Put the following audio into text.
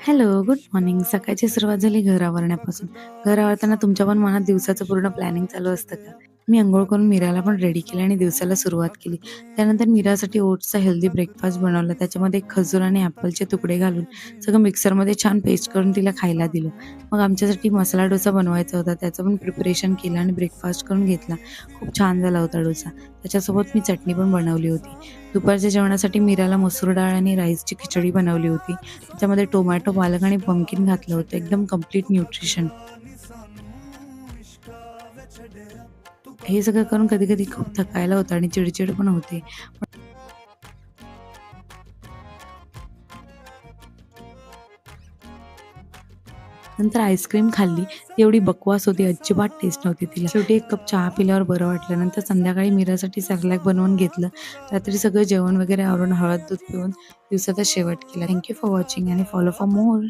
Hello, good morning. सकाळची सुरुवात झाली घर आवरण्यापासून. घर आवरताना तुमच्या पण मनात दिवसाचं पूर्ण प्लॅनिंग चालू असतं का? मी अंघोळ करून मीराला पण रेडी केलं आणि दिवसाला सुरुवात केली. त्यानंतर मीरासाठी ओट्सचा हेल्दी ब्रेकफास्ट बनवला. त्याच्यामध्ये खजूर आणि ॲपलचे तुकडे घालून सगळं मिक्सरमध्ये छान पेस्ट करून तिला खायला दिलं. मग आमच्यासाठी मसाला डोसा बनवायचा होता. त्याचं पण प्रिपरेशन केलं आणि ब्रेकफास्ट करून घेतला. खूप छान झाला होता डोसा. त्याच्यासोबत मी चटणी पण बनवली होती. दुपारच्या जेवणासाठी मीराला मसूर डाळ आणि राईसची खिचडी बनवली होती. त्याच्यामध्ये टोमॅटो, पालक आणि पंपकिन घातलं होतं. एकदम कंप्लीट न्यूट्रिशन. हे सगळं करून कधी-कधी खूप थकायला होतं आणि चिडचिड पण होते. नंतर आईस्क्रीम खाल्ली. ती एवढी बकवास होती, अजिबात टेस्ट नव्हती तिला. शेवटी एक कप चहा पिल्यावर बरं वाटलं. नंतर संध्याकाळी मीरासाठी सेरेलॅक बनवून घेतलं. रात्री सगळं जेवण वगैरे आवरून हळद दूध पिऊन दिवसाचा शेवट केला. थँक फॉर वॉचिंग आणि फॉलो फॉर मोर.